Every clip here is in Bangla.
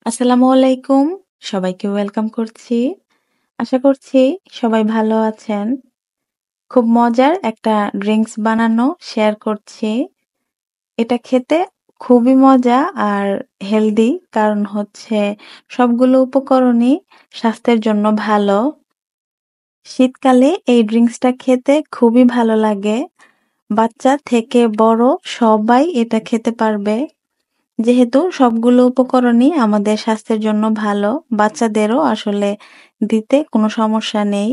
আসসালামু আলাইকুম। সবাইকে ওয়েলকাম করছি। আশা করছি সবাই ভালো আছেন। খুব মজার একটা ড্রিংকস বানানো শেয়ার করছি। এটা খেতে খুবই মজা আর হেলদি কারণ হচ্ছে সবগুলো উপকরণই স্বাস্থ্যের জন্য ভালো। শীতকালে এই ড্রিংকসটা খেতে খুবই ভালো লাগে। বাচ্চা থেকে বড় সবাই এটা খেতে পারবে। যেহেতু সবগুলো উপকরণই আমাদের স্বাস্থ্যের জন্য ভালো, বাচ্চাদেরও আসলে দিতে কোনো সমস্যা নেই।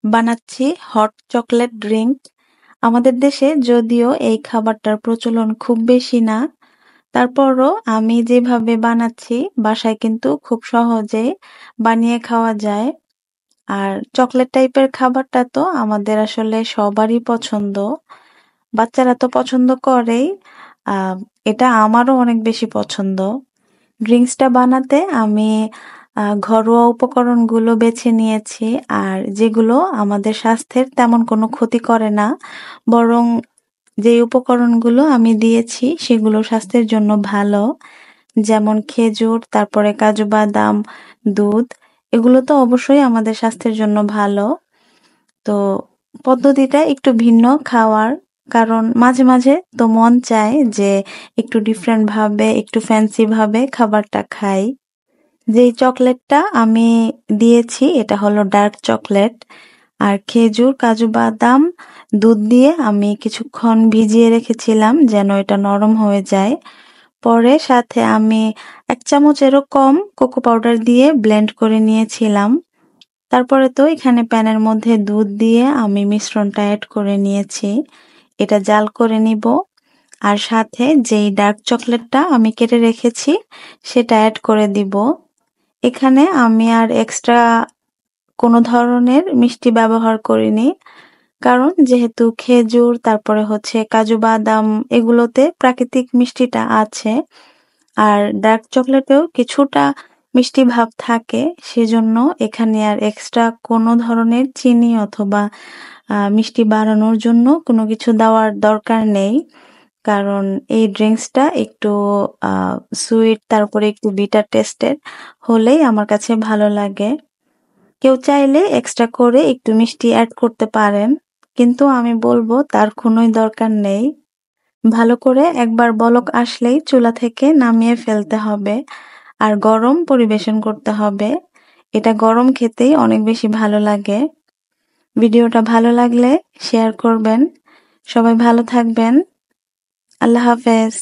বানাচ্ছি হট চকলেট ড্রিংক। আমাদের দেশে যদিও এই খাবারটার প্রচলন খুব বেশি না, তারপরও আমি যেভাবে বানাচ্ছি বাসায় কিন্তু খুব সহজে বানিয়ে খাওয়া যায়। আর চকলেট টাইপের খাবারটা তো আমাদের আসলে সবারই পছন্দ। বাচ্চারা তো পছন্দ করেই। আহ এটা আমারও অনেক বেশি পছন্দ। ড্রিঙ্কসটা বানাতে আমি ঘরোয়া উপকরণগুলো বেছে নিয়েছি আর যেগুলো আমাদের স্বাস্থ্যের তেমন কোনো ক্ষতি করে না, বরং যে উপকরণগুলো আমি দিয়েছি সেগুলো স্বাস্থ্যের জন্য ভালো। যেমন খেজুর, তারপরে কাজু বাদাম, দুধ, এগুলো তো অবশ্যই আমাদের স্বাস্থ্যের জন্য ভালো। তো পদ্ধতিটা একটু ভিন্ন খাওয়ার, কারণ মাঝে মাঝে তো মন চায় যে একটু ডিফারেন্ট ভাবে, একটু ফ্যান্সি ভাবে খাবারটা খাই। যেই চকলেটটা আমি দিয়েছি এটা হলো ডার্ক চকলেট। আর খেজুর, কাজু বাদাম, দুধ দিয়ে আমি কিছুক্ষণ ভিজিয়ে রেখেছিলাম যেন এটা নরম হয়ে যায়। পরে সাথে আমি 1 চামচেরও কম কোকো পাউডার দিয়ে ব্লেন্ড করে নিয়েছিলাম। তারপরে তো এখানে প্যানের মধ্যে দুধ দিয়ে আমি মিশ্রণটা অ্যাড করে নিয়েছি। এটা জাল করে নিব। আর সাথে যেই ডার্ক চকলেটটা আমি কেটে রেখেছি সেটা অ্যাড করে দিব। এখানে আমি আর এক্সট্রা কোনো ধরনের মিষ্টি ব্যবহার করিনি। কারণ যেহেতু খেজুর, তারপরে হচ্ছে কাজু বাদাম, এগুলোতে প্রাকৃতিক মিষ্টিটা আছে। আর ডার্ক চকলেটেও কিছুটা মিষ্টি ভাব থাকে, সেজন্য এখানে আর এক্সট্রা কোনো ধরনের চিনি অথবা মিষ্টি বাড়ানোর জন্য কোনো কিছু দেওয়ার দরকার নেই। কারণ এই ড্রিঙ্কসটা একটু সুইট, তারপরে একটু বিটার টেস্টের হলেই আমার কাছে ভালো লাগে। কেউ চাইলে এক্সট্রা করে একটু মিষ্টি অ্যাড করতে পারেন, কিন্তু আমি বলবো তার কোনোই দরকার নেই। ভালো করে একবার বলক আসলেই চুলা থেকে নামিয়ে ফেলতে হবে আর গরম পরিবেশন করতে হবে। এটা গরম খেতেই অনেক বেশি ভালো লাগে। ভিডিওটা ভালো লাগলে শেয়ার করবেন। সবাই ভালো থাকবেন। আল্লাহ হাফেজ।